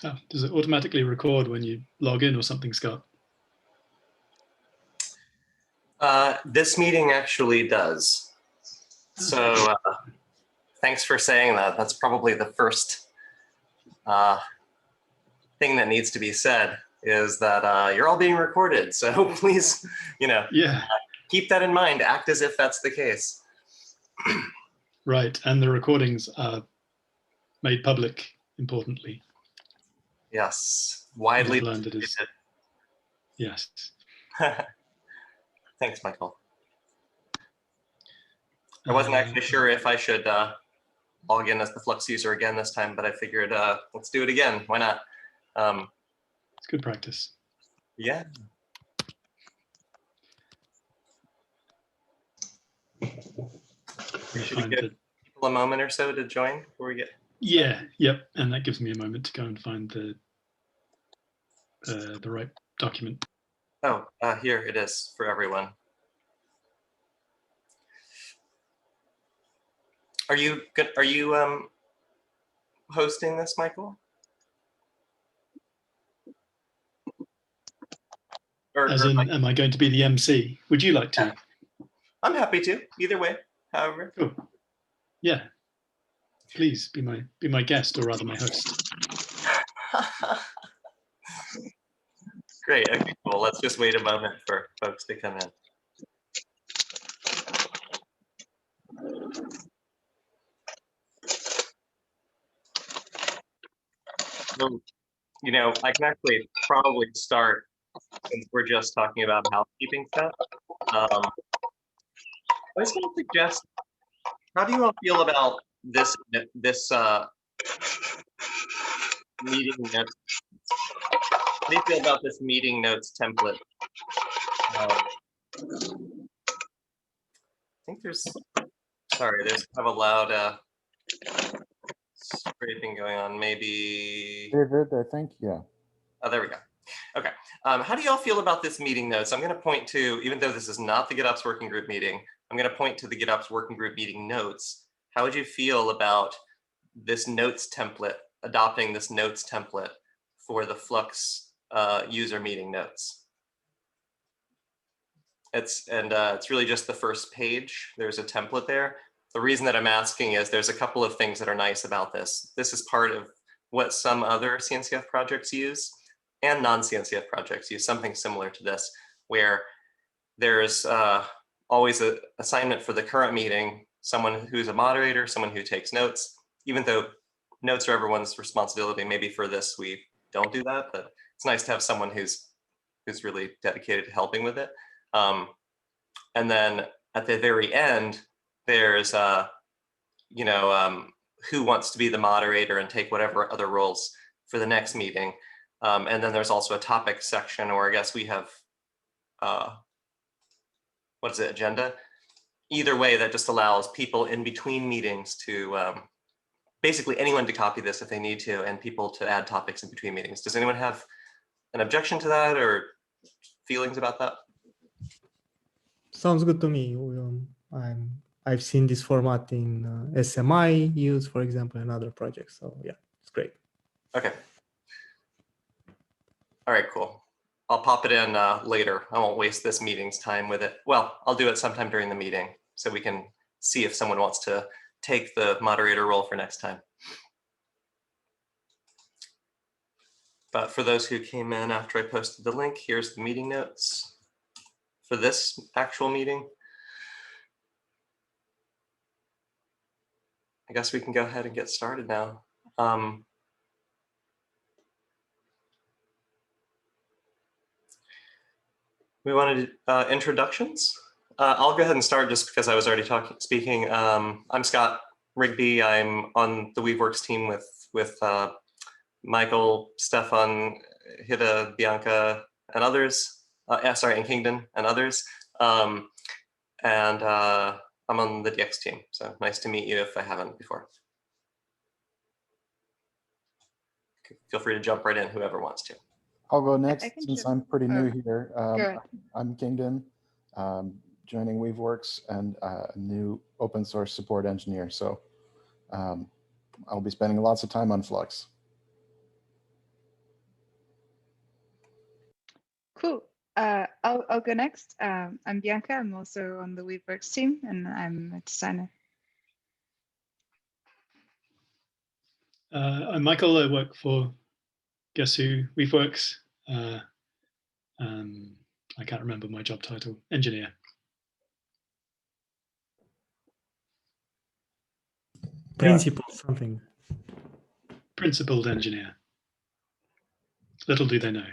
Oh, does it automatically record when you log in or something, Scott? This meeting actually does. So thanks for saying that. That's probably the first thing that needs to be said, is that you're all being recorded. So please, keep that in mind. Act as if that's the case. Right, and the recordings are made public, importantly. Yes, widely distributed. Yes. Thanks, Michael. I wasn't actually sure if I should log in as the Flux user again this time, but I figured let's do it again. Why not? It's good practice. Yeah. Should we give people a moment or so to join before we get started? Yep, and that gives me a moment to go and find the right document. Oh, here it is for everyone. Are you hosting this, Michael? As in, am I going to be the MC? Would you like to? I'm happy to. Either way, however. Cool. Yeah. Please be my guest, or rather my host. Great. Okay, cool. Let's just wait a moment for folks to come in. So, I can actually probably start, since we're just talking about housekeeping stuff. I was going to suggest, how do you all feel about this meeting notes? How do you feel about this meeting notes template? I think there's kind of a loud scraping going on. Maybe. David, I think, yeah. Oh, there we go. Okay. How do y'all feel about this meeting notes? I'm going to point to, even though this is not the GitOps working group meeting, I'm going to point to the GitOps working group meeting notes. How would you feel about this notes template, adopting this notes template for the Flux user meeting notes? It's really just the first page. There's a template there. The reason that I'm asking is there's a couple of things that are nice about this. This is part of what some other CNCF projects use, and non-CNCF projects use something similar to this, where there's always an assignment for the current meeting, someone who's a moderator, someone who takes notes. Even though notes are everyone's responsibility, maybe for this we don't do that, but it's nice to have someone who's really dedicated to helping with it. And then at the very end, there's who wants to be the moderator and take whatever other roles for the next meeting. And then there's also a topic section, or I guess we have, agenda? Either way, that just allows people in between meetings to, basically anyone to copy this if they need to, and people to add topics in between meetings. Does anyone have an objection to that or feelings about that? Sounds good to me. I've seen this format in SMI used, for example, in other projects. So yeah, it's great. Okay. All right, cool. I'll pop it in later. I won't waste this meeting's time with it. Well, I'll do it sometime during the meeting so we can see if someone wants to take the moderator role for next time. But for those who came in after I posted the link, here's the meeting notes for this actual meeting. I guess we can go ahead and get started now. We wanted introductions. I'll go ahead and start just because I was already speaking. I'm Scott Rigby. I'm on the Weaveworks team with Michael, Stefan, Hida, Bianca, and others. Sorry, and Kingdon and others. I'm on the DX team, so nice to meet you if I haven't before. Feel free to jump right in, whoever wants to. I'll go next I can since jump. I'm pretty new here. Go ahead. I'm Kingdon, joining Weaveworks and a new open source support engineer. So I'll be spending lots of time on Flux. Cool. I'll go next. I'm Bianca. I'm also on the Weaveworks team, and I'm a designer. I'm Michael. I work for Guess Who Weaveworks. I can't remember my job title. Engineer. Principal something. Principled engineer. Little do they know.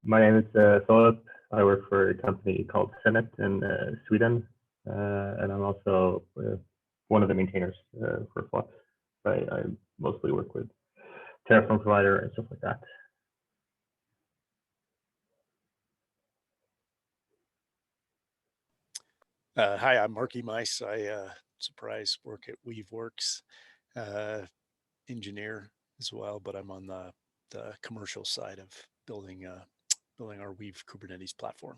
My name is Philip. I work for a company called Summit in Sweden, and I'm also one of the maintainers for Flux. I mostly work with Terraform provider and stuff like that. Hi, I'm Marky Mice. I surprise work at Weaveworks, engineer as well, but I'm on the commercial side of building our Weave Kubernetes platform.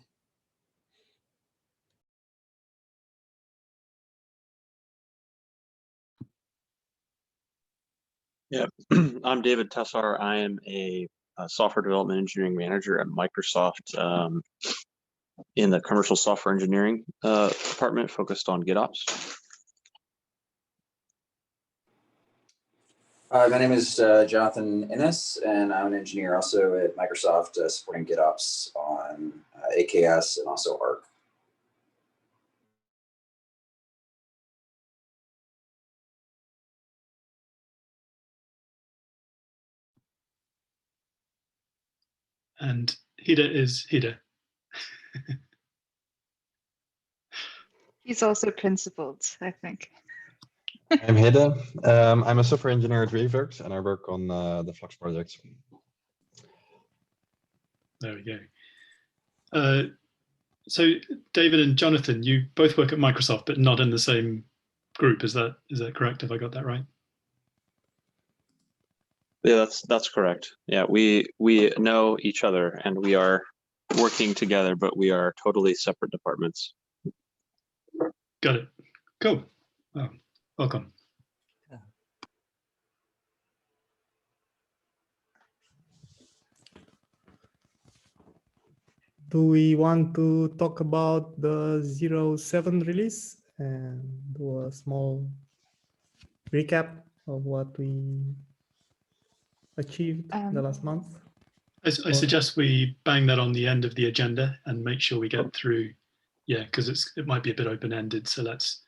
Yeah, I'm David Tessar. I am a software development engineering manager at Microsoft in the commercial software engineering department focused on GitOps. My name is Jonathan Innes, and I'm an engineer also at Microsoft supporting GitOps on AKS and also Arc. And Hida is Hida. He's also principled, I think. I'm Hida. I'm a software engineer at Weaveworks, and I work on the Flux projects. There we go. So David and Jonathan, you both work at Microsoft, but not in the same group. Is that correct? Have I got that right? Yeah, that's correct. Yeah, we know each other and we are working together, but we are totally separate departments. Got it. Cool. Well, welcome. Do we want to talk about the 0.7 release and do a small recap of what we achieved the last month? I suggest we bang that on the end of the agenda and make sure we get through. Yeah, because it might be a bit open-ended. So let's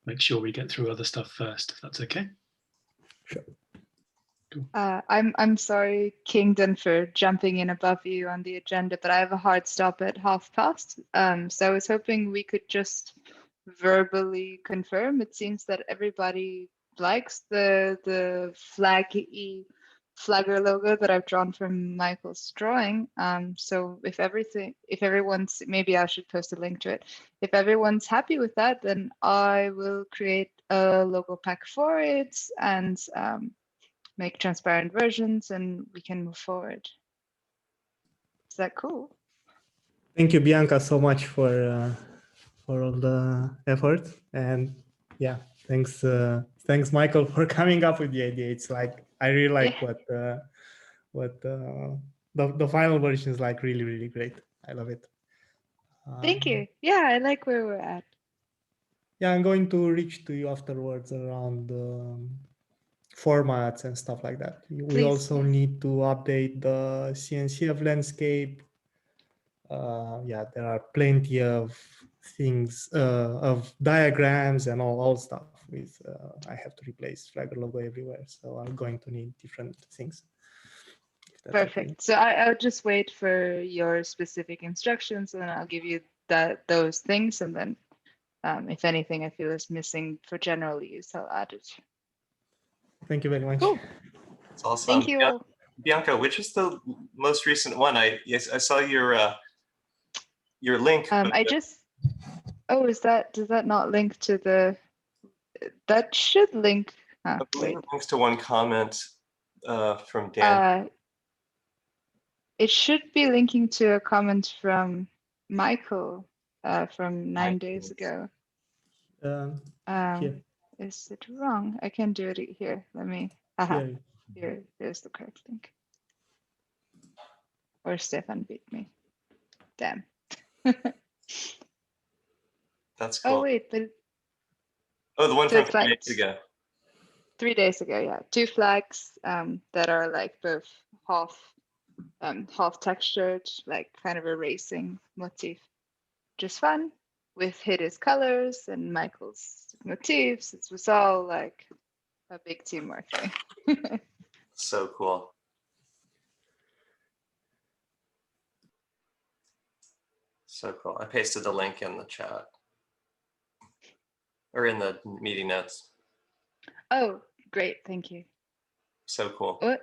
make sure we get through other stuff first, if that's okay. Sure. Cool. I'm sorry, Kingdon, for jumping in above you on the agenda, but I have a hard stop at past. So I was hoping we could just verbally confirm. It seems that everybody likes the flagger logo that I've drawn from Michael's drawing. So if everyone's, maybe I should post a link to it. If everyone's happy with that, then I will create a logo pack for it and make transparent versions, and we can move forward. Is that cool? Thank you, Bianca, so much for all the effort. And yeah, thanks, Michael, for coming up with the idea. It's like, I really like what the final version is like. Really, really great. I love it. Thank you. Yeah, I like where we're at. Yeah, I'm going to reach to you afterwards around formats and stuff like that. We also need to update the CNCF landscape. Yeah, there are plenty of things, of diagrams and all stuff with, I have to replace Flagger logo everywhere. So I'm going to need different things. Perfect. Okay. So I'll just wait for your specific instructions and I'll give you those things. And then if anything I feel is missing for general use, I'll add it. Thank you very much. Cool. It's awesome. Thank you all. Bianca, which is the most recent one? I saw your link. I just, oh, does that not link to the, that should link, I believe wait. it links to one comment from Dan. It should be linking to a comment from Michael from 9 days ago. Here. Is it wrong? I can do it here. Let me, here's the correct link. Or Stefan beat me. Damn. That's cool. Oh, wait, but. Oh, the one so from it's 3 days ago. 3 days ago, yeah. 2 flags that are like both half textured, like kind of a racing motif. Just fun with Hide's colors and Michael's motifs. It was all like a big teamwork thing. So cool. So cool. I pasted the link in the chat or in the meeting notes. Oh, great. Thank you. So cool. Oh,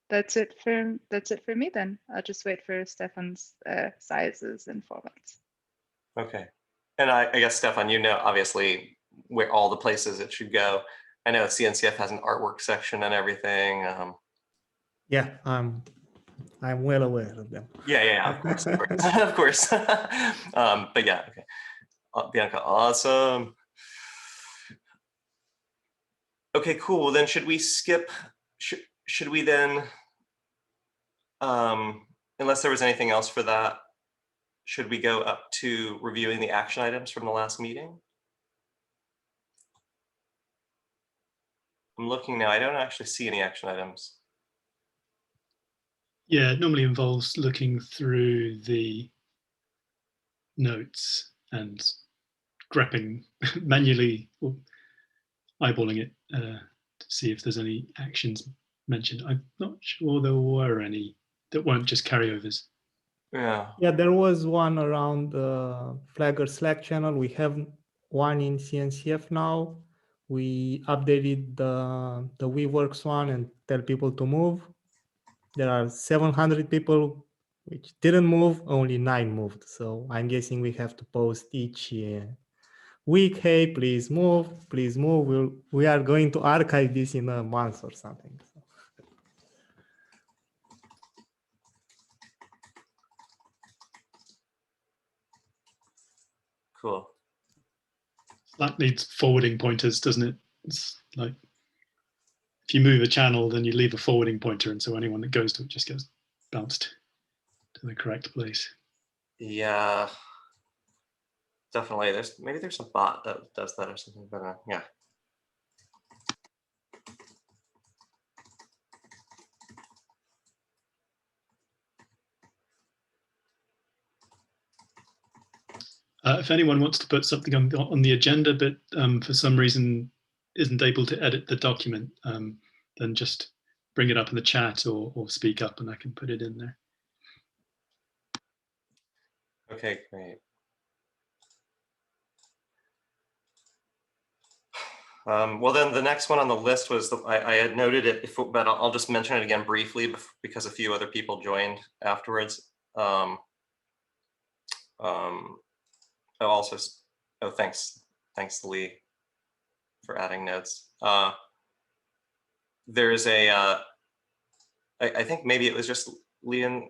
that's it for me then. I'll just wait for Stefan's sizes and formats. Okay. And I guess, Stefan, you know, obviously where all the places it should go. I know CNCF has an artwork section and everything. Yeah, I'm well aware of them. Yeah, of course, of course. But yeah, okay. Bianca, awesome. Okay, cool. Well, then should we skip? Should we then, unless there was anything else for that, should we go up to reviewing the action items from the last meeting? I'm looking now. I don't actually see any action items. Yeah, it normally involves looking through the notes and grabbing manually or eyeballing it to see if there's any actions mentioned. I'm not sure there were any that weren't just carryovers. Yeah. Yeah, there was one around the Flagger Slack channel. We have one in CNCF now. We updated the WeWorks one and tell people to move. There are 700 people which didn't move, only 9 moved. So I'm guessing we have to post each week, hey, please move, please move. We are going to archive this in a month or something. Cool. Slack needs forwarding pointers, doesn't it? It's like if you move a channel, then you leave a forwarding pointer, and so anyone that goes to it just gets bounced to the correct place. Yeah. Definitely. Maybe there's a bot that does that or something, but yeah. If anyone wants to put something on the agenda, but for some reason isn't able to edit the document, then just bring it up in the chat or speak up and I can put it in there. Okay, great. Well, then the next one on the list was, I had noted it before, but I'll just mention it again briefly because a few other people joined afterwards. Thanks Lee for adding notes. There's I think maybe it was just Lee and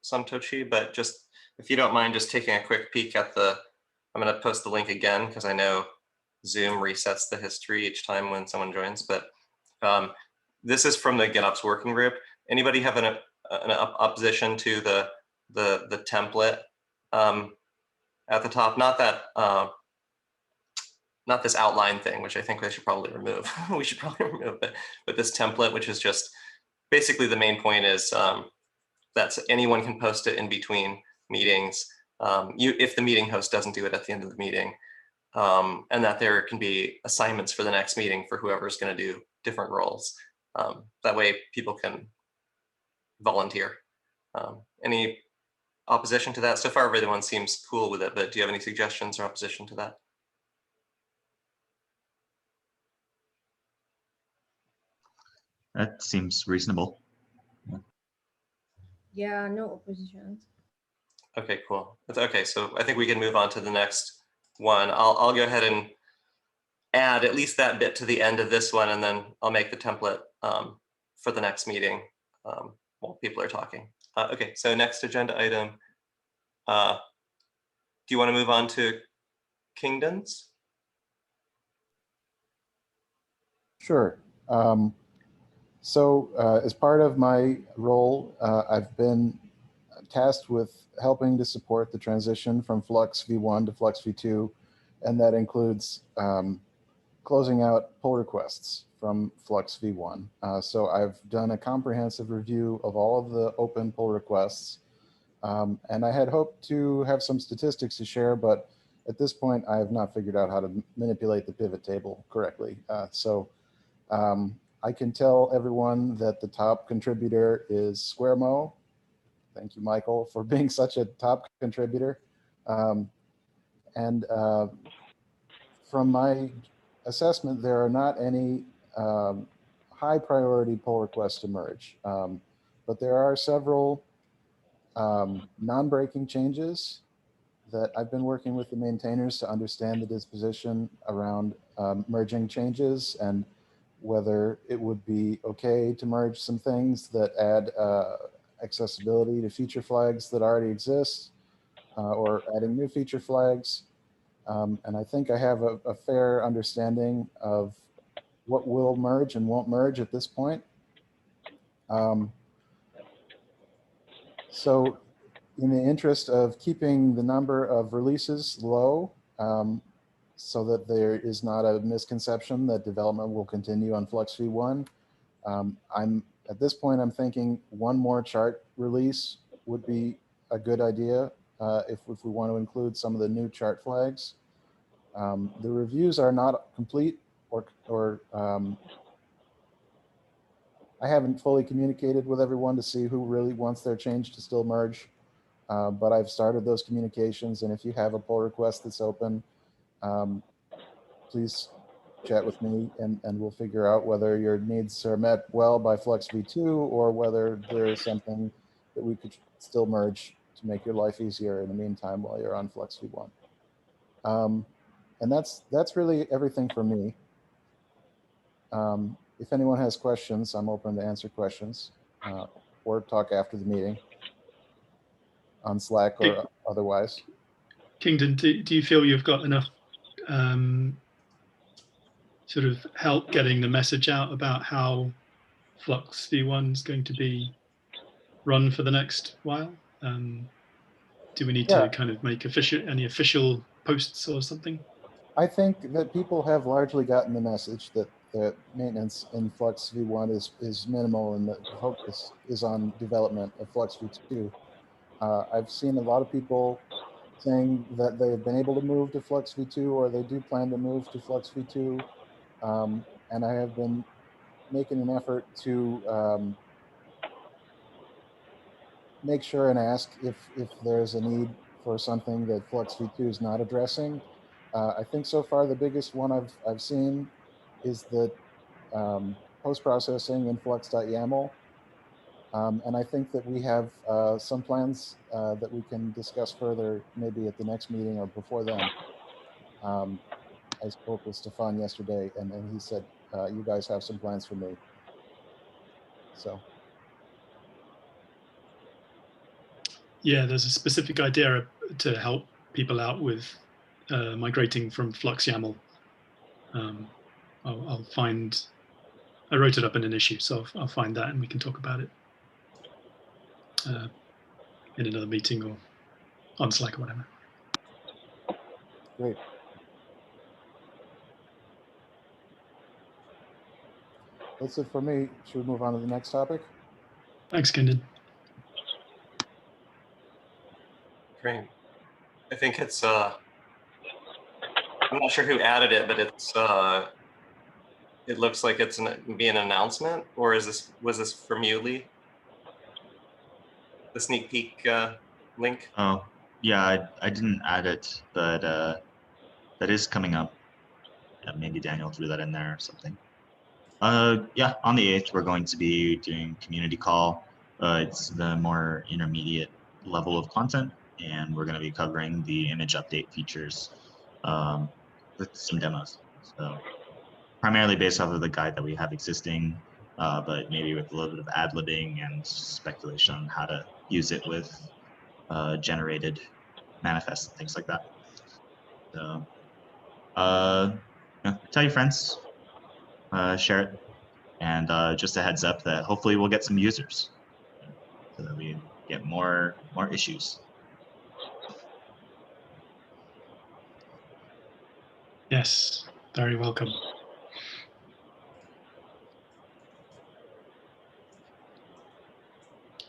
Samtochi, but just if you don't mind just taking a quick peek at I'm going to post the link again because I know Zoom resets the history each time when someone joins, but this is from the GitOps working group. Anybody have an opposition to the template at the top? Not that, not this outline thing, which I think they should probably remove. We should probably remove, but this template, which is just basically the main point is that anyone can post it in between meetings. If the meeting host doesn't do it at the end of the meeting, and that there can be assignments for the next meeting for whoever's going to do different roles. That way people can volunteer. Any opposition to that? So far, everyone seems cool with it, but do you have any suggestions or opposition to that? That seems reasonable. Yeah, no oppositions. Okay, cool. Okay, so I think we can move on to the next one. I'll go ahead and add at least that bit to the end of this one, and then I'll make the template for the next meeting while people are talking. Okay, so next agenda item. Do you want to move on to Kingdoms? Sure. As part of my role, I've been tasked with helping to support the transition from Flux v1 to Flux v2, and that includes closing out pull requests from Flux v1. So I've done a comprehensive review of all of the open pull requests, and I had hoped to have some statistics to share, but at this point, I have not figured out how to manipulate the pivot table correctly. I can tell everyone that the top contributor is SquareMo. Thank you, Michael, for being such a top contributor. From my assessment, there are not any high priority pull requests to merge, but there are several non-breaking changes that I've been working with the maintainers to understand the disposition around merging changes and whether it would be okay to merge some things that add accessibility to feature flags that already exist or adding new feature flags. And I think I have a fair understanding of what will merge and won't merge at this point. So in the interest of keeping the number of releases low, so that there is not a misconception that development will continue on Flux v1, at this point, I'm thinking one more chart release would be a good idea if we want to include some of the new chart flags. The reviews are not complete, or I haven't fully communicated with everyone to see who really wants their change to still merge. But I've started those communications, and if you have a pull request that's open, please chat with me, and we'll figure out whether your needs are met well by Flux v2 or whether there is something that we could still merge to make your life easier in the meantime while you're on Flux v1. And that's really everything for me. If anyone has questions, I'm open to answer questions or talk after the meeting on Slack or otherwise. Kingdom, do you feel you've got enough sort of help getting the message out about how Flux v1 is going to be run for the next while? Do we need to kind of make any official posts or something? I think that people have largely gotten the message that maintenance in Flux v1 is minimal and the focus is on development of Flux v2. I've seen a lot of people saying that they've been able to move to Flux v2 or they do plan to move to Flux v2. And I have been making an effort to make sure and ask if there's a need for something that Flux v2 is not addressing. I think so far the biggest one I've seen is that post-processing in flux.yaml. And I think that we have some plans that we can discuss further, maybe at the next meeting or before then. I spoke with Stefan yesterday, and he said, you guys have some plans for me. So. Yeah, there's a specific idea to help people out with migrating from Flux YAML. I'll find, I wrote it up in an issue, so I'll find that and we can talk about it in another meeting or on Slack or whatever. Great. That's it for me. Should we move on to the next topic? Thanks, Kendon. Great. I think it's, I'm not sure who added it, but it's, it looks like it's be an announcement, or was this from you, Lee? The sneak peek link? Oh, yeah, I didn't add it, but that is coming up. Yeah, maybe Daniel threw that in there or something. Yeah, on the 8th, we're going to be doing community call. It's the more intermediate level of content, and we're going to be covering the image update features with some demos. So primarily based off of the guide that we have existing, but maybe with a little bit of ad-libbing and speculation on how to use it with generated manifests and things like that. So yeah, tell your friends, share it. And just a heads up that hopefully we'll get some users so that we get more issues. Yes, very welcome.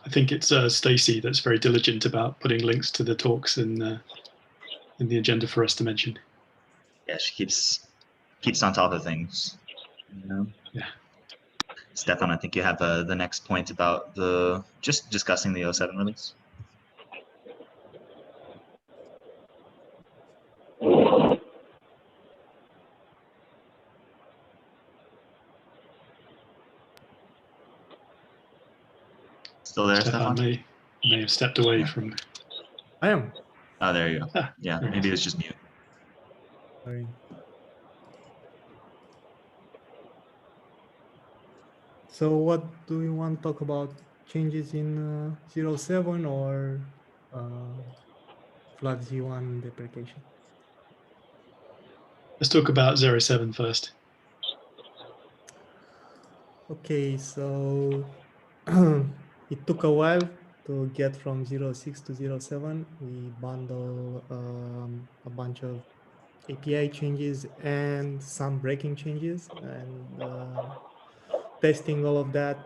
I think it's Stacy that's very diligent about putting links to the talks in the agenda for us to mention. Yeah, she keeps on top of things. You know? Yeah. Stefan, I think you have the next point about just discussing the 07 release. Still there, Stefan Stefan? may have stepped away from. I am. Oh, there you go. Ah, yeah, maybe it was just mute. Sorry. So what do you want to talk about? Changes in 07 or Flux V1 deprecation? Let's talk about 07 first. Okay, so it took a while to get from 06 to 07. We bundle a bunch of API changes and some breaking changes, and testing all of that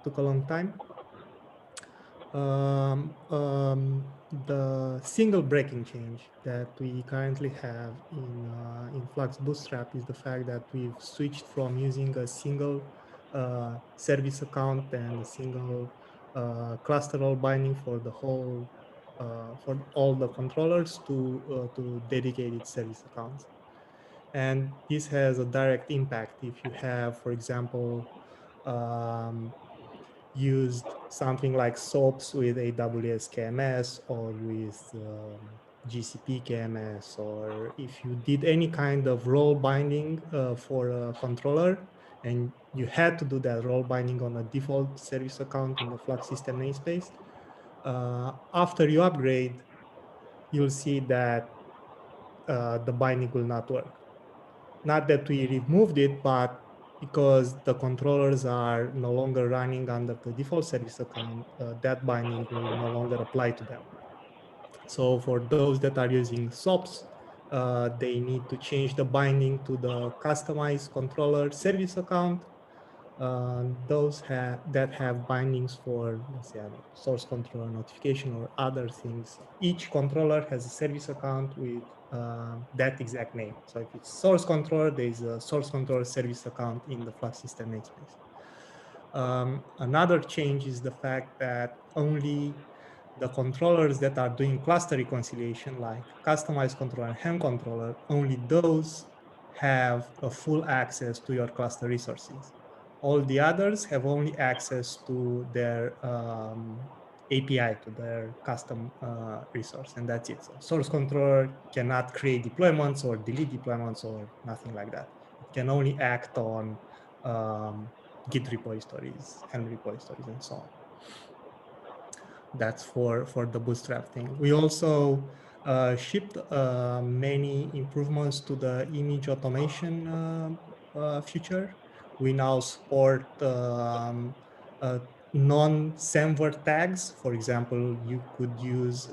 took a long time. The single breaking change that we currently have in Flux Bootstrap is the fact that we've switched from using a single service account and a single cluster role binding for the whole for all the controllers to dedicated service accounts. And this has a direct impact if you have, for example, used something like SOAPs with AWS KMS or with GCP KMS, or if you did any kind of role binding for a controller and you had to do that role binding on a default service account in the Flux system namespace, after you upgrade, you'll see that the binding will not work. Not that we removed it, but because the controllers are no longer running under the default service account, that binding will no longer apply to them. So for those that are using SOAPs, they need to change the binding to the customized controller service account. Those that have bindings for, let's say, source controller notification or other things. Each controller has a service account with that exact name. So if it's source controller, there's a source controller service account in the Flux system namespace. Another change is the fact that only the controllers that are doing cluster reconciliation, like customized controller and hand controller, only those have a full access to your cluster resources. All the others have only access to their API, to their custom resource, and that's it. So source controller cannot create deployments or delete deployments or nothing like that. It can only act on Git repositories, Helm repositories, and so on. That's for the Bootstrap thing. We also shipped many improvements to the image automation feature. We now support non-semver tags. For example, you could use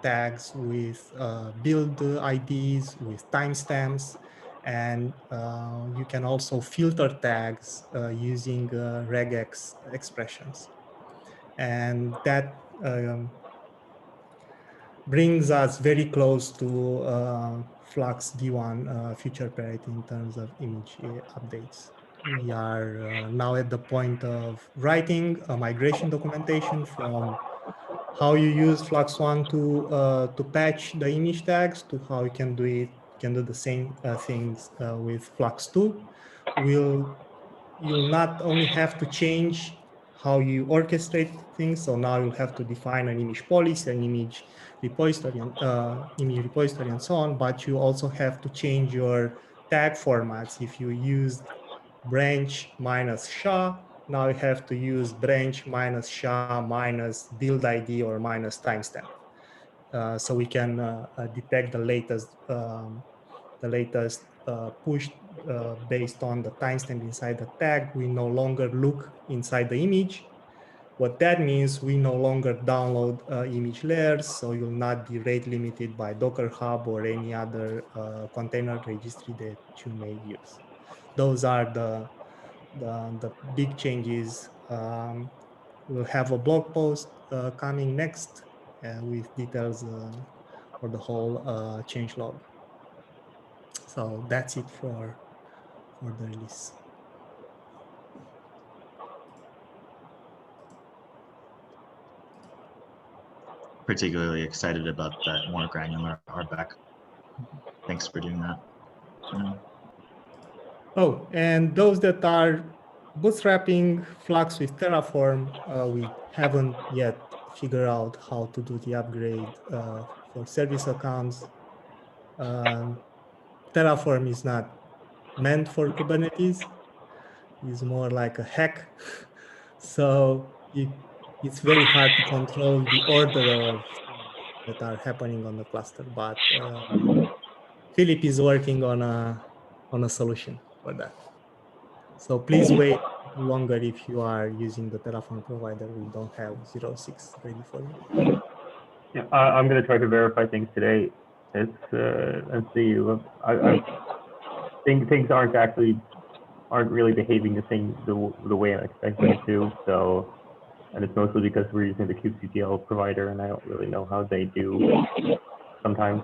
tags with build IDs, with timestamps, and you can also filter tags using regex expressions. And that brings us very close to Flux V1 future parity in terms of image updates. We are now at the point of writing a migration documentation from how you use Flux 1 to patch the image tags to how you can do it. You can do the same things with Flux 2. We'll you'll not only have to change how you orchestrate things. So now you'll have to define an image policy, an image repository, and so on. But you also have to change your tag formats. If you used branch minus SHA, now you have to use branch minus SHA minus build ID or minus timestamp. So we can detect the latest push based on the timestamp inside the tag. We no longer look inside the image. What that means, we no longer download image layers, so you'll not be rate limited by Docker Hub or any other container registry that you may use. Those are the big changes. We'll have a blog post coming next with details for the whole change log. So that's it for the release. Particularly excited about that more granular RBAC. Thanks for doing that. Oh, and those that are bootstrapping Flux with Terraform, we haven't yet figured out how to do the upgrade for service accounts. Terraform is not meant for Kubernetes. It's more like a hack. So it's very hard to control the order of things that are happening on the cluster. But Philip is working on a solution for that. So please wait longer if you are using the Terraform provider. We don't have 0.6 ready for you. Yeah, I'm going to try to verify things today. Let's see. I think things aren't really behaving the way I'm expecting it to. So, and it's mostly because we're using the kubectl provider, and I don't really know how they do sometimes.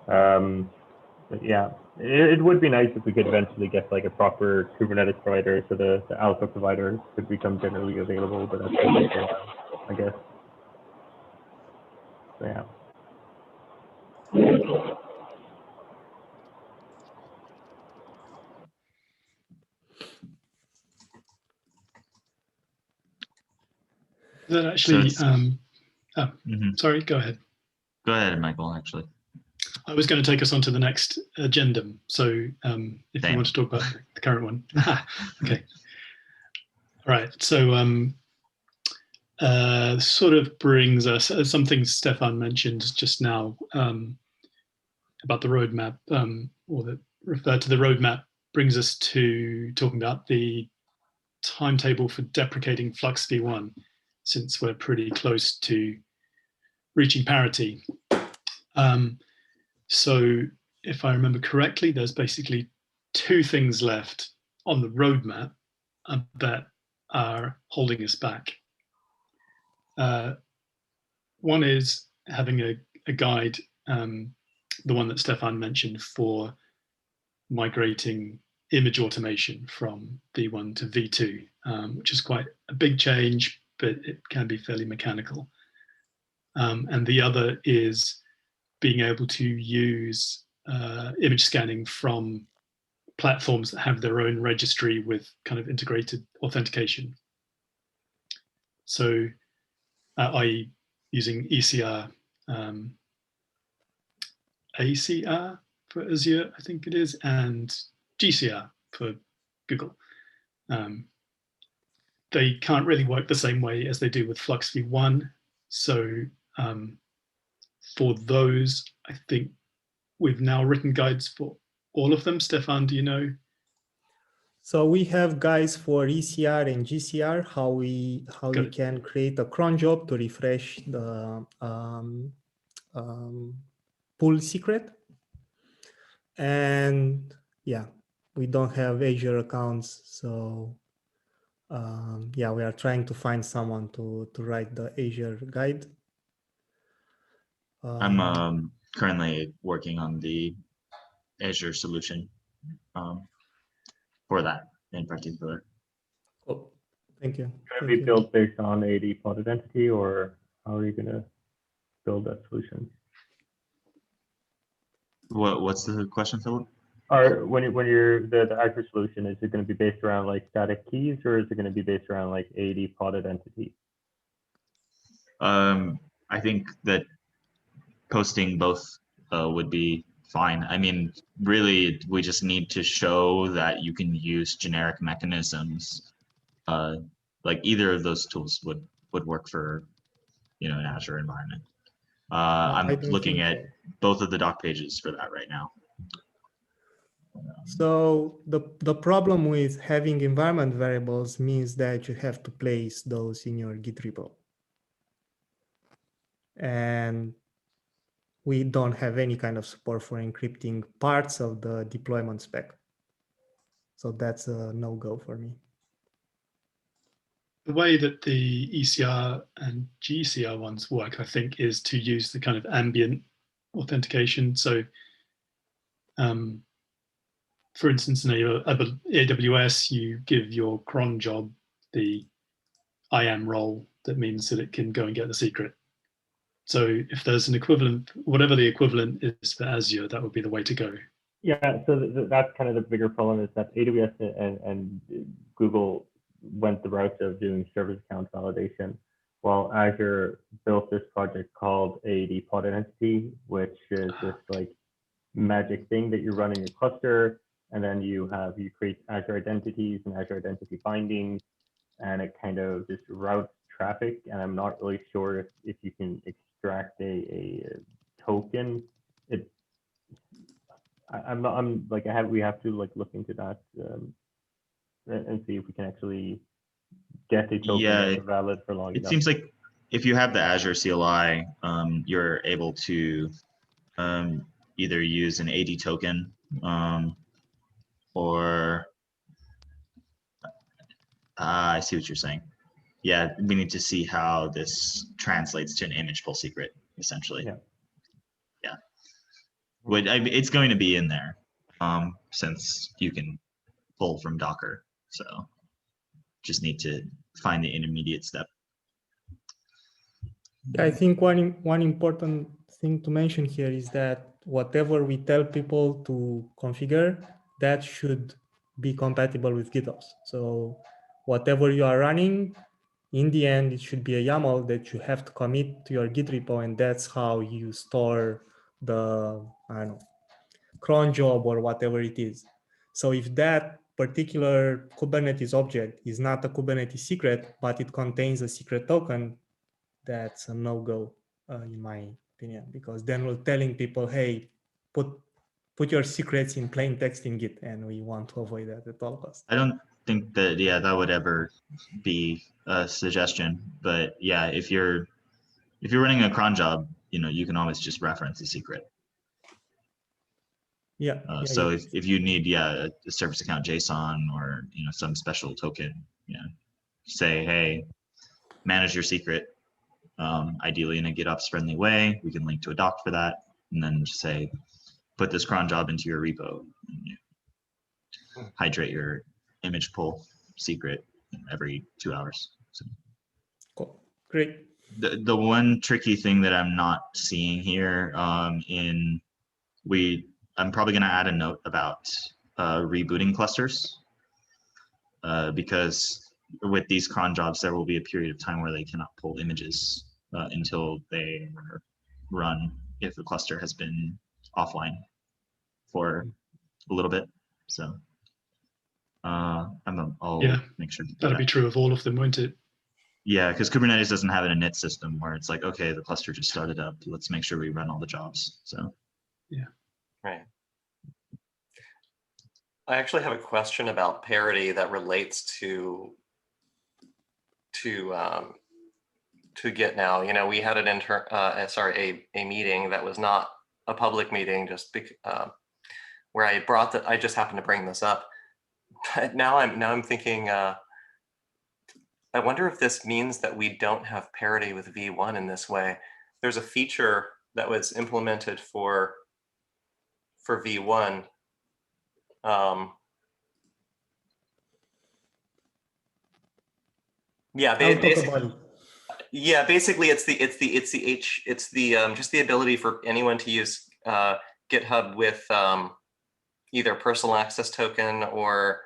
But yeah, it would be nice if we could eventually get like a proper Kubernetes provider, so the alpha provider could become generally available, but that's I guess. So, yeah. That actually, mm-hmm. Sorry, go ahead. Go ahead, Michael, actually. I was going to take us on to the next agenda. So if you want to talk about the current one. Okay. All right. So sort of brings us something Stefan mentioned just now about the roadmap, or that referred to the roadmap, brings us to talking about the timetable for deprecating Flux v1, since we're pretty close to reaching parity. So if I remember correctly, there's basically two things left on the roadmap that are holding us back. One is having a guide, the one that Stefan mentioned, for migrating image automation from V1 to V2, which is quite a big change, but it can be fairly mechanical. And the other is being able to use image scanning from platforms that have their own registry with kind of integrated authentication. So, i.e. using ECR, ACR for Azure, I think it is, and GCR for Google. They can't really work the same way as they do with Flux v1. So for those, I think we've now written guides for all of them. Stefan, do you know? So we have guides for ECR and GCR, how you can create a cron job to refresh the pull secret. And yeah, we don't have Azure accounts. So yeah, we are trying to find someone to write the Azure guide. I'm currently working on the Azure solution for that in particular. Cool. Thank you. Can it be built based on a default identity, or how are you going to build that solution? What's the question, Philip? when you're the Azure solution, is it going to be based around like static keys, or is it going to be based around like AD pod identity? I think that posting both would be fine. I mean, really, we just need to show that you can use generic mechanisms. Like either of those tools would work for, an Azure environment. I'm looking at both of the doc pages for that right now. So the problem with having environment variables means that you have to place those in your Git repo. And we don't have any kind of support for encrypting parts of the deployment spec. So that's a no-go for me. The way that the ECR and GCR ones work, I think, is to use the kind of ambient authentication. So, for instance, in AWS, you give your cron job the IAM role that means that it can go and get the secret. So if there's an equivalent, whatever the equivalent is for Azure, that would be the way to go. Yeah, so that's kind of the bigger problem, is that AWS and Google went the route of doing service account validation, while Azure built this project called AD pod identity, which is this like magic thing that you run in your cluster, and then you create Azure identities and Azure identity bindings, and it kind of just routes traffic. And I'm not really sure if you can extract a token. We have to like look into that and see if we can actually get a token that's valid for long enough. It seems like if you have the Azure CLI, you're able to either use an AD token or I see what you're saying. Yeah, we need to see how this translates to an image pull secret, essentially. Yeah. It's going to be in there since you can pull from Docker. So just need to find the intermediate step. I think one important thing to mention here is that whatever we tell people to configure, that should be compatible with GitOps. So whatever you are running, in the end, it should be a YAML that you have to commit to your Git repo, and that's how you store the, cron job or whatever it is. So if that particular Kubernetes object is not a Kubernetes secret, but it contains a secret token, that's a no-go in my opinion, because then we're telling people, hey, put your secrets in plain text in Git, and we want to avoid that at all costs. I don't think that, that would ever be a suggestion, but yeah, if you're running a cron job, you can always just reference the secret. Yeah. So if you need a service account JSON or some special token, say, hey, manage your secret, ideally in a GitOps friendly way. We can link to a doc for that, and then just say, put this cron job into your repo, and hydrate your image pull secret every 2 hours. So, cool, great. The one tricky thing that I'm not seeing here I'm probably going to add a note about rebooting clusters because with these cron jobs, there will be a period of time where they cannot pull images until they are run if the cluster has been offline for a little bit. So I'll make sure to do that'll be true of all of them, won't it? Yeah, because Kubernetes doesn't have an init system where it's like, okay, the cluster just started up. Let's make sure we run all the jobs. So yeah. Right. I actually have a question about parity that relates to Git now. We had a meeting that was not a public meeting, just where I just happened to bring this up. But now I'm thinking, I wonder if this means that we don't have parity with V1 in this way. There's a feature that was implemented for V1. Basically it's the just the ability for anyone to use GitHub with either personal access token or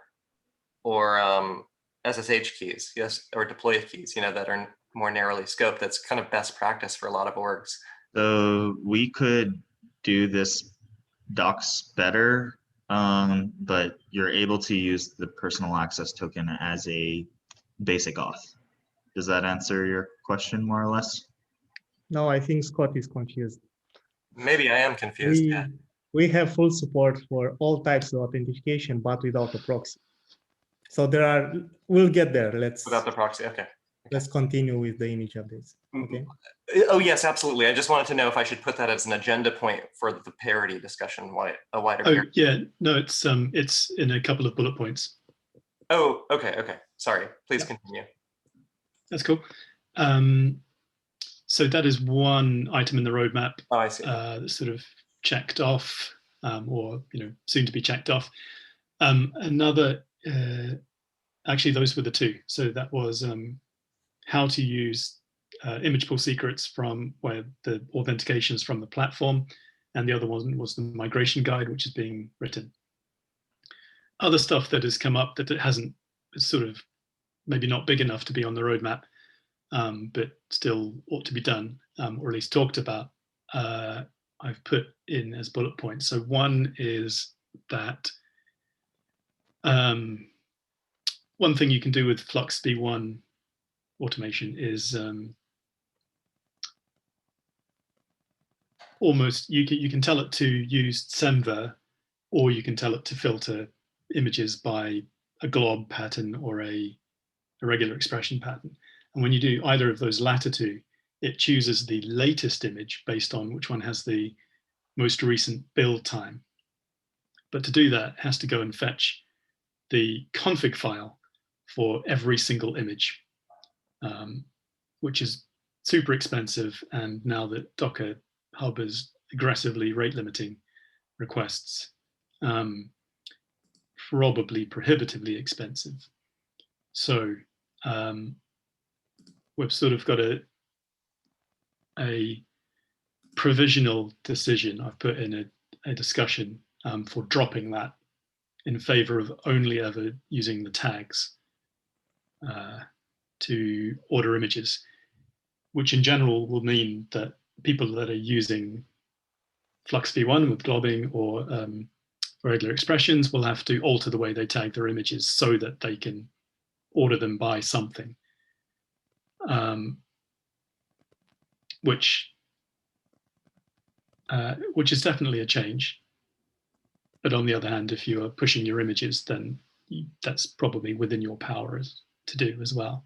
SSH keys, yes, or deploy keys, that are more narrowly scoped. That's kind of best practice for a lot of orgs. So we could do this docs better, but you're able to use the personal access token as a basic auth. Does that answer your question more or less? No, I think Scott is confused. Maybe I am confused. We have full support for all types of authentication, but without a proxy. So we'll get there. Without the proxy, okay. Let's continue with the image updates. Okay. Oh yes, absolutely. I just wanted to know if I should put that as an agenda point for the parity discussion. A wider. Oh yeah, no, it's in a couple of bullet points. Oh, okay. Sorry. Please continue. That's cool. So that is one item in the roadmap. Oh, I see. That's sort of checked off, or soon to be checked off. Another, actually, those were the two. So that was how to use image pool secrets from where the authentications from the platform, and the other one was the migration guide, which is being written. Other stuff that has come up that it hasn't, it's sort of maybe not big enough to be on the roadmap, but still ought to be done, or at least talked about, I've put in as bullet points. So one is that one thing you can do with Flux V1 automation is almost you can tell it to use Semver, or you can tell it to filter images by a glob pattern or a regular expression pattern. And when you do either of those latter two, it chooses the latest image based on which one has the most recent build time. But to do that, it has to go and fetch the config file for every single image, which is super expensive. And now that Docker Hub is aggressively rate limiting requests, probably prohibitively expensive. So we've sort of got a provisional decision I've put in a discussion for dropping that in favor of only ever using the tags to order images, which in general will mean that people that are using Flux V1 with globbing or regular expressions will have to alter the way they tag their images so that they can order them by something, which is definitely a change. But on the other hand, if you are pushing your images, then that's probably within your power to do as well.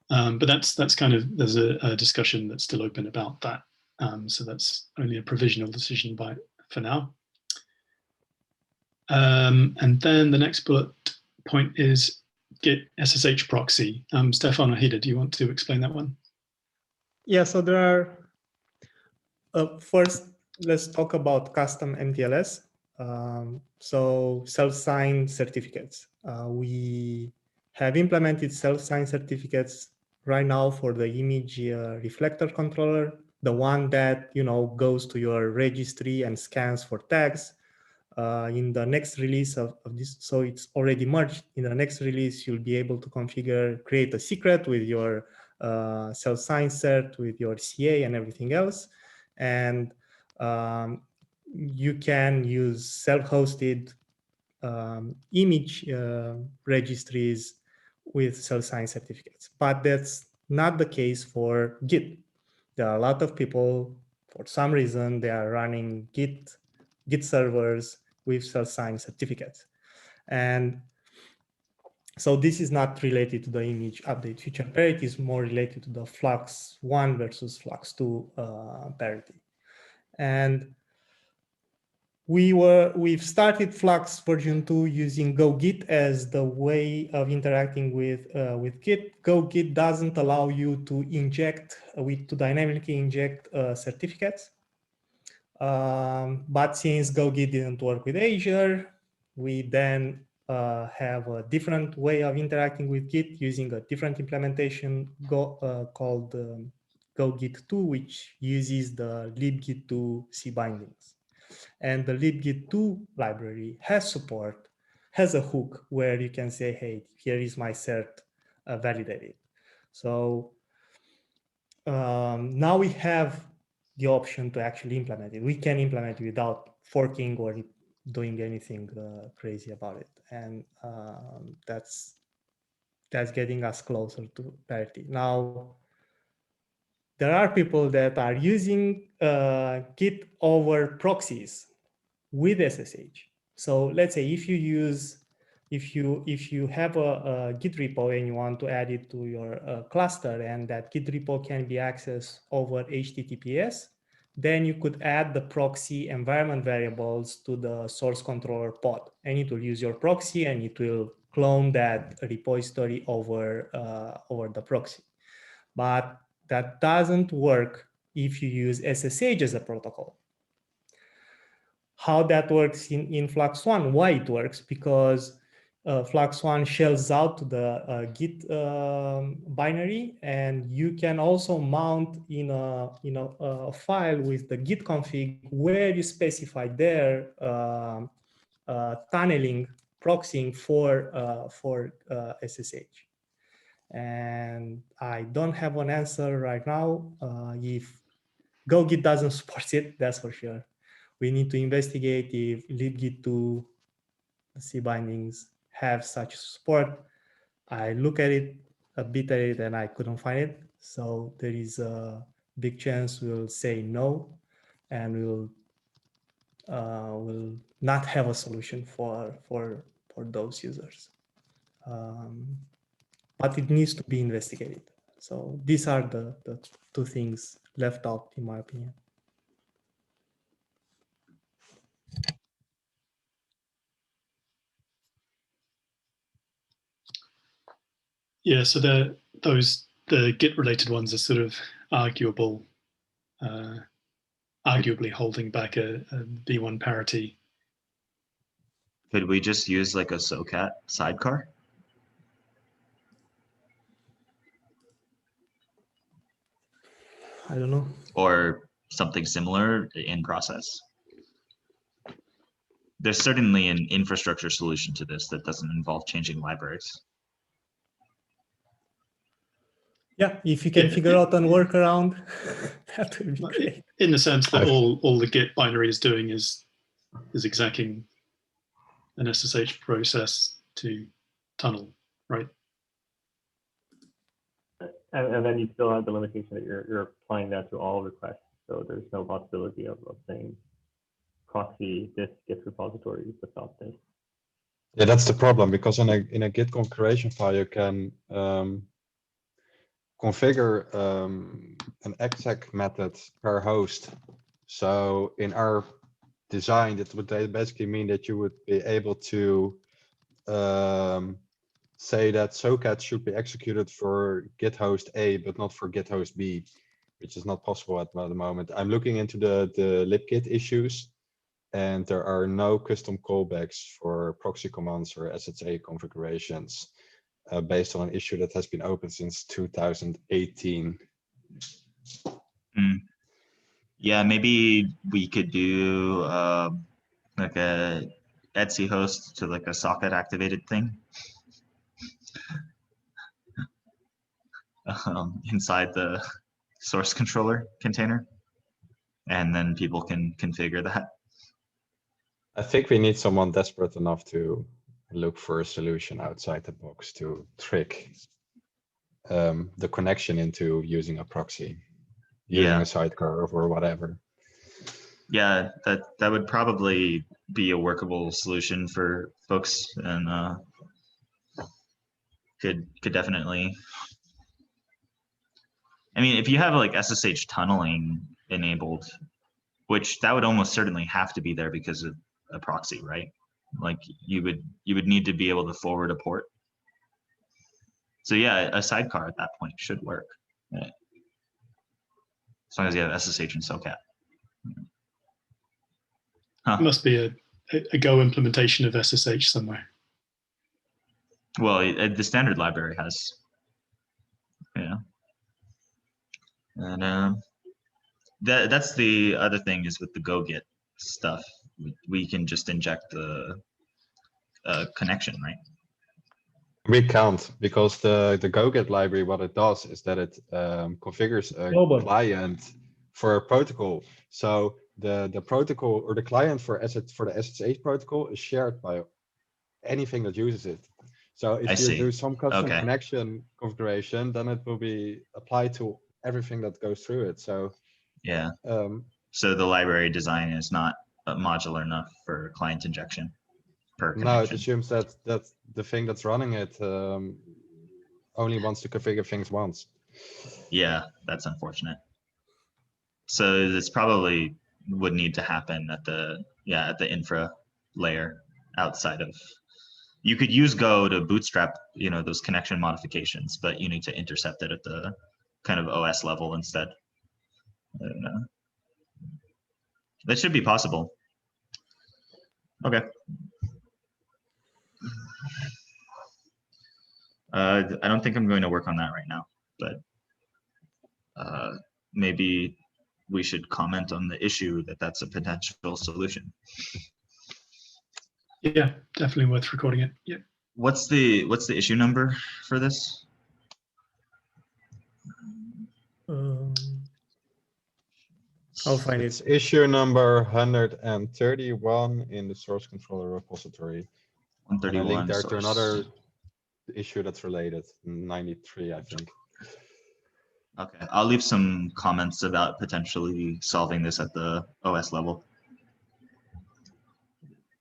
But that's kind of, there's a discussion that's still open about that. So that's only a provisional decision for now. And then the next bullet point is Git SSH proxy. Stefan or Hida, do you want to explain that one? Yeah, so there are, first, let's talk about custom MTLS. So self-signed certificates. We have implemented self-signed certificates right now for the image reflector controller, the one that goes to your registry and scans for tags. In the next release of this, so it's already merged. In the next release, you'll be able to create a secret with your self-signed cert, with your CA and everything else. And you can use self-hosted image registries with self-signed certificates. But that's not the case for Git. There are a lot of people, for some reason, they are running Git servers with self-signed certificates. And so this is not related to the image update feature parity, it's more related to the Flux 1 versus Flux 2 parity. And we've started Flux version 2 using GoGit as the way of interacting with Git. GoGit doesn't allow you to to dynamically inject certificates. But since GoGit didn't work with Azure, we then have a different way of interacting with Git using a different implementation called GoGit2, which uses the libgit2 C bindings. And the libgit2 library has a hook where you can say, hey, here is my cert validated. So now we have the option to actually implement it. We can implement it without forking or doing anything crazy about it. And that's getting us closer to parity. Now, there are people that are using Git over proxies with SSH. So let's say if you have a Git repo and you want to add it to your cluster, and that Git repo can be accessed over HTTPS, then you could add the proxy environment variables to the source controller pod, and it will use your proxy and it will clone that repository over the proxy. But that doesn't work if you use SSH as a protocol. How that works in Flux One, why it works, because Flux One shells out the Git binary, and you can also mount in a file with the Git config where you specify there tunneling proxying for SSH. And I don't have an answer right now. If GoGit doesn't support it, that's for sure. We need to investigate if libgit2 C bindings have such support. I look at it a bit at it and I couldn't find it. So there is a big chance we'll say no, and we'll not have a solution for those users. But it needs to be investigated. So these are the two things left out, in my opinion. Yeah, so the Git related ones are sort of arguably holding back a v1 parity. Could we just use like a SOCAT sidecar? I don't know. Or something similar in process? There's certainly an infrastructure solution to this that doesn't involve changing libraries. Yeah, if you can figure out a workaround, that would be great. In the sense that all the Git binary is doing is executing an SSH process to tunnel, right? And then you still have the limitation that you're applying that to all requests. So there's no possibility of saying proxy this Git repository without this. Yeah, that's the problem, because in a Git configuration file you can configure an exec method per host. So in our design, that would basically mean that you would be able to say that SOCAT should be executed for Git host A, but not for Git host B, which is not possible at the moment. I'm looking into the libgit issues, and there are no custom callbacks for proxy commands or SSH configurations based on an issue that has been open since 2018. Yeah, maybe we could do like a Etsy host to like a socket activated thing inside the source controller container, and then people can configure that. I think we need someone desperate enough to look for a solution outside the box to trick the connection into using a proxy, using a sidecar or whatever. Yeah, that would probably be a workable solution for folks, and could definitely. I mean, if you have like SSH tunneling enabled, which that would almost certainly have to be there because of a proxy, right? Like you would need to be able to forward a port. So yeah, a sidecar at that point should work, right? As long as you have SSH and SOCAT. Huh. It must be a Go implementation of SSH somewhere. Well, the standard library has, yeah. And that's the other thing is with the GoGit. stuff, we can just inject the connection, right? We can't, because the GoGet library, what it does is that it configures a Global. client for a protocol. So the protocol or the client for the SSH protocol is shared by anything that uses it. So if I you see. do some custom Okay. connection configuration, then it will be applied to everything that goes through it. So Yeah. um, So the library design is not modular enough for client injection per no, it connection. assumes that the thing that's running it only wants to configure things once. Yeah, that's unfortunate. So this probably would need to happen at the infra layer outside of. You could use Go to bootstrap, those connection modifications, but you need to intercept it at the kind of OS level instead. I don't know. That should be possible. Okay. I don't think I'm going to work on that right now, but maybe we should comment on the issue that's a potential solution. Yeah, definitely worth recording it. Yeah. What's the issue number for this? I'll find It's it. issue number 131 in the source controller repository. And I 131 linked there to source. another issue that's related, 93, I think. Okay, I'll leave some comments about potentially solving this at the OS level.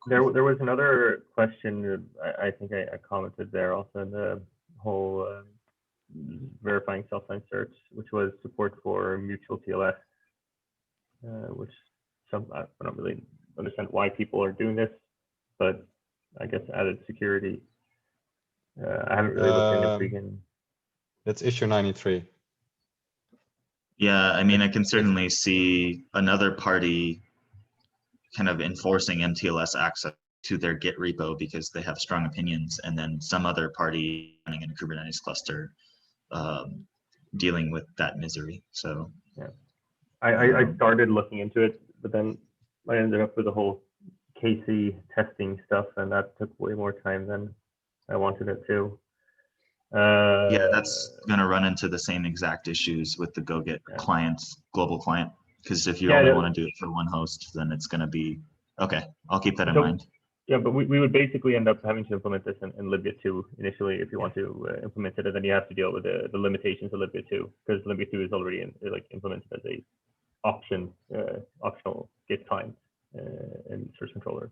There was another question. I think I commented there also in the whole verifying self-signed search, which was support for mutual TLS, which I don't really understand why people are doing this, but I guess added security. I haven't really looked into if we can. That's issue 93. Yeah, I mean, I can certainly see another party kind of enforcing MTLS access to their Git repo because they have strong opinions, and then some other party running in a Kubernetes cluster dealing with that misery. So yeah, I started looking into it, but then I ended up with the whole KC testing stuff, and that took way more time than I wanted it to. Yeah, that's going to run into the same exact issues with the GoGet clients, global client, because if you only want to do it for one host, then it's going to be, okay, I'll keep that in mind. Yeah, but we would basically end up having to implement this in libgit 2 initially if you want to implement it, and then you have to deal with the limitations of libgit 2, because libgit 2 is already implemented as a optional Git client and source controller.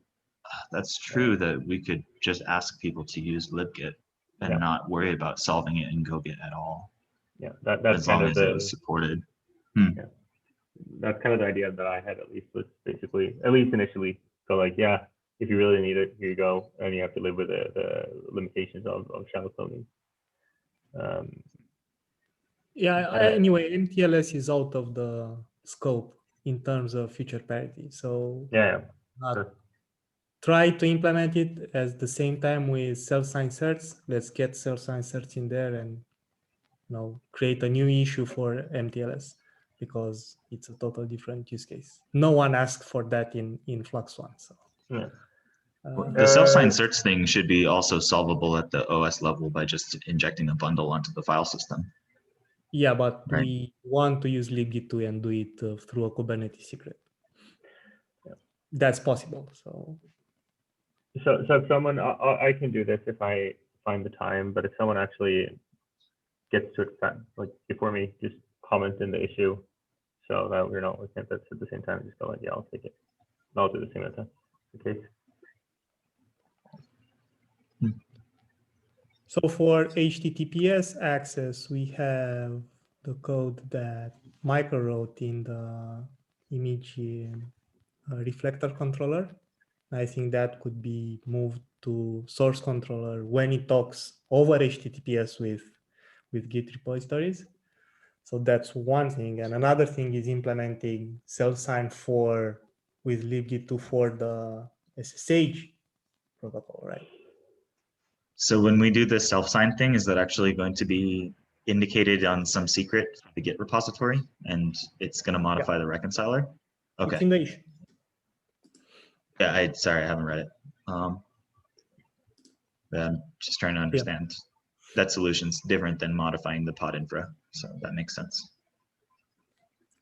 That's true that we could just ask people to use libgit and not worry about solving it in GoGet at all. Yeah, that's as kind long of as it was supported. Yeah, that's kind of the idea that I had, at least, was basically, at least initially. So yeah, if you really need it, here you go, and you have to live with the limitations of shadow cloning. Anyway, MTLS is out of the scope in terms of feature parity. So sure. Try to implement it at the same time with self-signed certs. Let's get self-signed certs in there and create a new issue for MTLS, because it's a total different use case. No one asked for that in Flux One. So the self-signed certs thing should be also solvable at the OS level by just injecting a bundle onto the file system. Yeah, but we want to use libgit 2 and do it through a Kubernetes secret. That's possible. So if someone, I can do this if I find the time, but if someone actually gets to it before me, just comment in the issue so that we're not looking at this at the same time and just go yeah, I'll take it. I'll do the same at the case. So for HTTPS access, we have the code that Michael wrote in the image reflector controller. I think that could be moved to source controller when it talks over HTTPS with Git repositories. So that's one thing. And another thing is implementing self-sign with libgit 2 for the SSH protocol, right? So when we do the self-sign thing, is that actually going to be indicated on some secret for the Git repository, and it's going to modify the reconciler? Okay. It's in the issue. Yeah, sorry, I haven't read it. But I'm just trying to understand. That solution's different than modifying the pod infra, so that makes sense.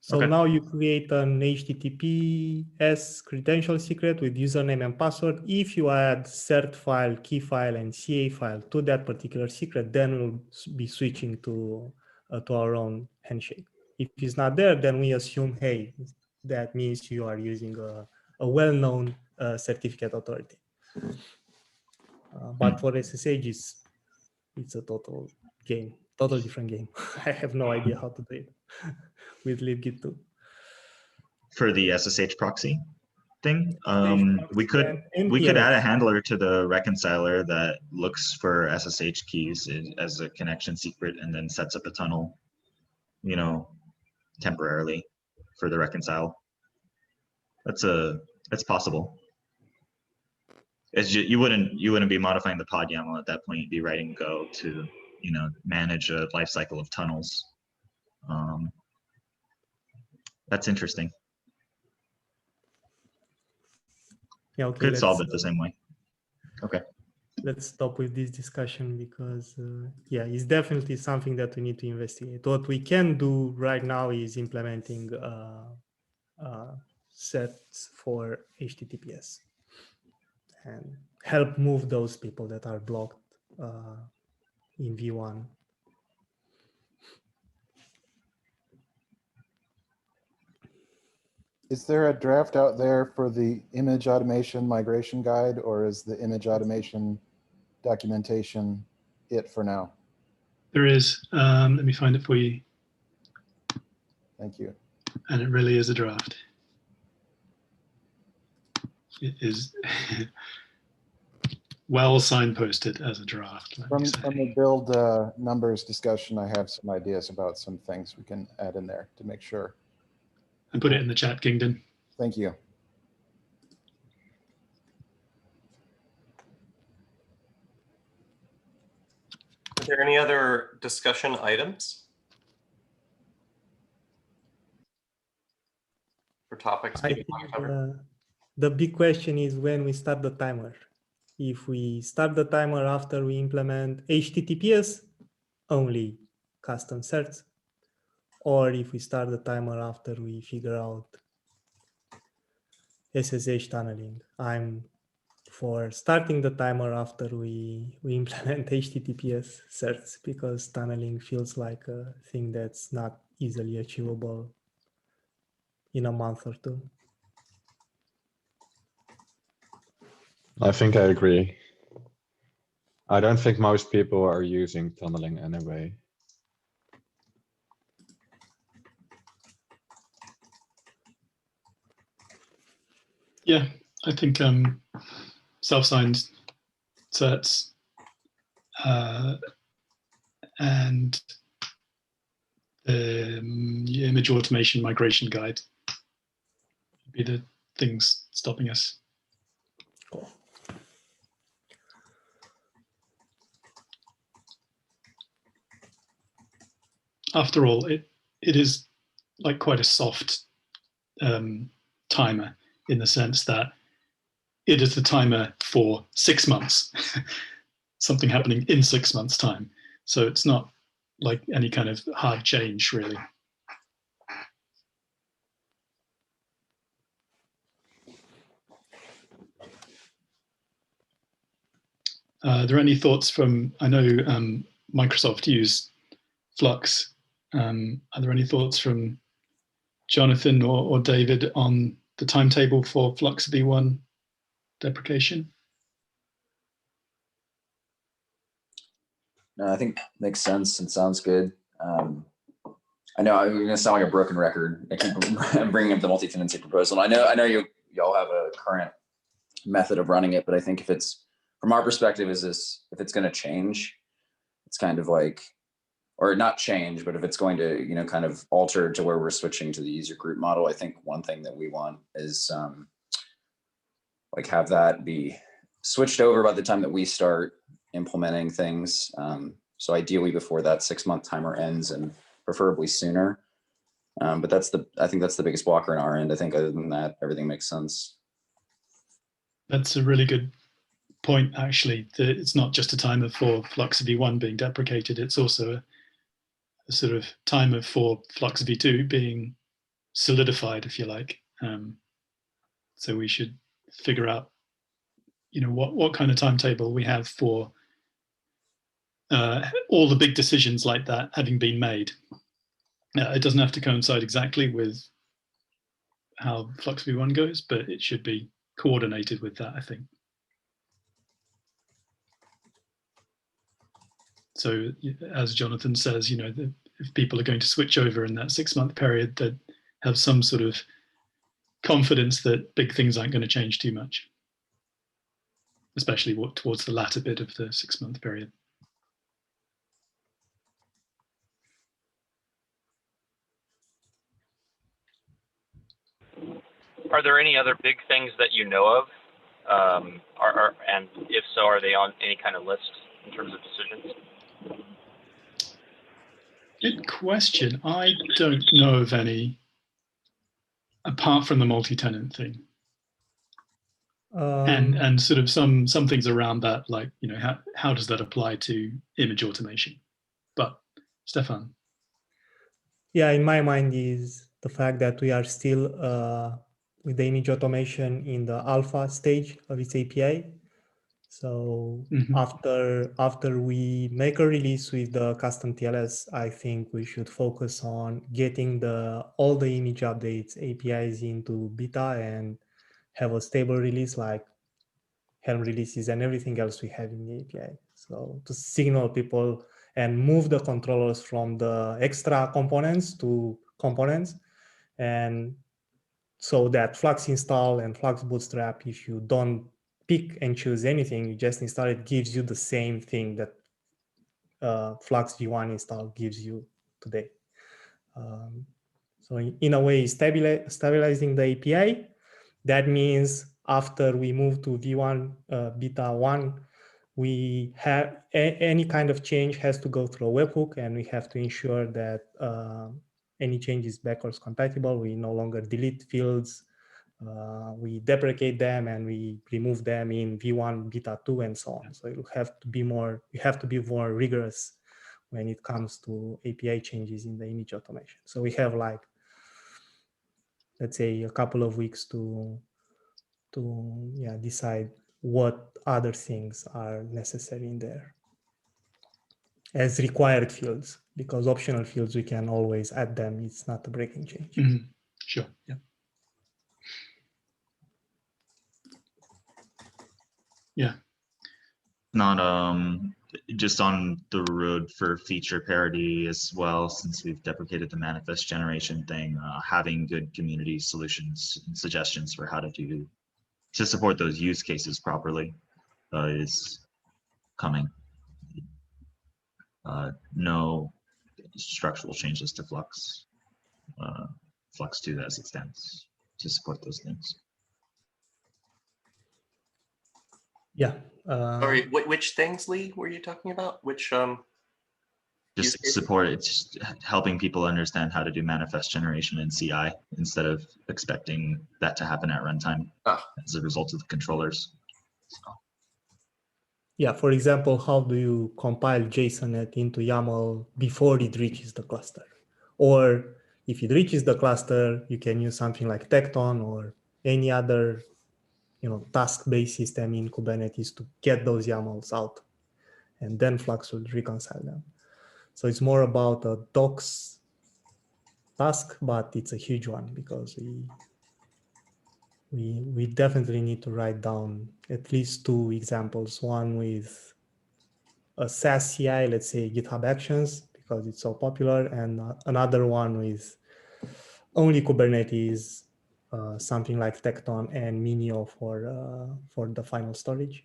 So Okay. now you create an HTTPS credential secret with username and password. If you add cert file, key file, and CA file to that particular secret, then we'll be switching to our own handshake. If it's not there, then we assume, hey, that means you are using a well-known certificate authority. But for SSH, it's a total game, total different game. I have no idea how to do it with libgit 2. For the SSH proxy thing, we could NPLS. add a handler to the reconciler that looks for SSH keys as a connection secret and then sets up a tunnel, you know, temporarily for the reconcile. That's possible. You wouldn't be modifying the pod YAML at that point. You'd be writing Go to, you know, manage a life cycle of tunnels. That's interesting. Yeah, okay, Could solve it the same way. Okay. Let's stop with this discussion because, yeah, it's definitely something that we need to investigate. What we can do right now is implementing sets for HTTPS and help move those people that are blocked in V1. Is there a draft out there for the image automation migration guide, or is the image automation documentation it for now? There is. Let me find it for you. Thank you. And it really is a draft. It is well signposted as a draft. From the build numbers discussion, I have some ideas about some things we can add in there to make sure. And put it in the chat, Kingdon. Thank you. Are there any other discussion items or topics? I think the big question is when we start the timer. If we start the timer after we implement HTTPS, only custom certs, or if we start the timer after we figure out SSH tunneling. I'm for starting the timer after we implement HTTPS certs because tunneling feels like a thing that's not easily achievable in a month or two. I think I agree. I don't think most people are using tunneling anyway. Yeah, I think self-signed certs and the image automation migration guide would be the things stopping us. Cool. After all, it is like quite a soft timer in the sense that it is the timer for 6 months, something happening in 6 months' time. So it's not like any kind of hard change, really. Are there any thoughts from, I know Microsoft use Flux. Are there any thoughts from Jonathan or David on the timetable for Flux V1 deprecation? No, I think makes sense and sounds good. I know I'm going to sound like a broken record. I keep bringing up the multi-tenancy proposal. I know you all have a current method of running it, but I think if it's, from our perspective, if it's going to change, it's kind of like, or not change, but if it's going to, you know, kind of alter to where we're switching to the user group model, I think one thing that we want is like have that be switched over by the time that we start implementing things. So ideally before that 6-month timer ends and preferably sooner. But I think that's the biggest blocker on our end. I think other than that, everything makes sense. That's a really good point, actually. It's not just a timer for Flux v1 being deprecated, it's also a sort of timer for Flux v2 being solidified, if you like. So we should figure out, what kind of timetable we have for all the big decisions like that having been made. It doesn't have to coincide exactly with how Flux v1 goes, but it should be coordinated with that, I think. So as Jonathan says, if people are going to switch over in that 6-month period, that have some sort of confidence that big things aren't going to change too much, especially towards the latter bit of the 6-month period. Are there any other big things that you know of? And if so, are they on any kind of list in terms of decisions? Good question. I don't know of any, apart from the multi-tenant thing. And sort of some things around that, like, how does that apply to image automation? But Stefan. Yeah, in my mind is the fact that we are still with the image automation in the alpha stage of its API. So after we make a release with the custom TLS, I think we should focus on getting all the image updates APIs into beta and have a stable release like Helm releases and everything else we have in the API. So to signal people and move the controllers from the extra components to components, and so that Flux install and Flux Bootstrap, if you don't pick and choose anything, you just install it, gives you the same thing that Flux v1 install gives you today. So in a way, stabilizing the API. That means after we move to v1 beta 1, we have any kind of change has to go through a webhook, and we have to ensure that any change is backwards compatible. We no longer delete fields. We deprecate them and we remove them in v1 beta 2 and so on. So you have to be more rigorous when it comes to API changes in the image automation. So we have, like, let's say, a couple of weeks to decide what other things are necessary in there as required fields, because optional fields, we can always add them. It's not a breaking change. Mm-hmm. Sure. Yeah. Yeah. Not just on the road for feature parity as well, since we've deprecated the manifest generation thing, having good community solutions and suggestions for how to support those use cases properly is coming. No structural changes to Flux, Flux 2 as it stands to support those things. Yeah. Sorry, which things, Lee, were you talking about? Which just support it, just helping people understand how to do manifest generation in CI instead of expecting that to happen at runtime as a result of the controllers. So. Yeah, for example, how do you compile JSON into YAML before it reaches the cluster? Or if it reaches the cluster, you can use something like Tecton or any other task-based system in Kubernetes to get those YAMLs out, and then Flux will reconcile them. So it's more about a docs task, but it's a huge one because we definitely need to write down at least 2 examples, one with a SaaS CI, let's say GitHub Actions, because it's so popular, and another one with only Kubernetes, something like Tecton and Minio for the final storage.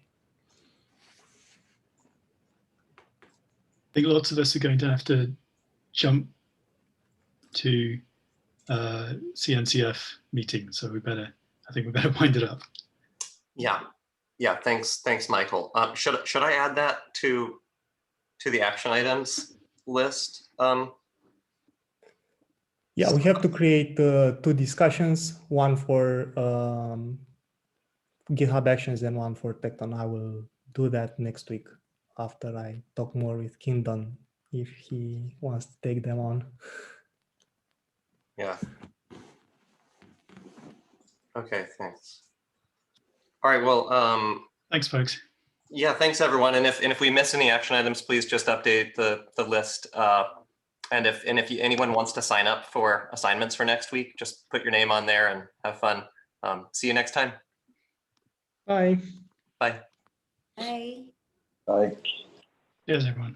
I think lots of us are going to have to jump to CNCF meeting, so I think we better wind it up. Yeah. Thanks, Michael. Should I add that to the action items list? Yeah, we have to create 2 discussions, one for GitHub Actions and one for Tecton. I will do that next week after I talk more with Kingdon if he wants to take them on. Yeah. Okay, thanks. All right, well, Thanks, folks. yeah, thanks everyone. And if we miss any action items, please just update the list. And if anyone wants to sign up for assignments for next week, just put your name on there and have fun. See you next time. Bye. Bye. Bye. Bye. Cheers, everyone.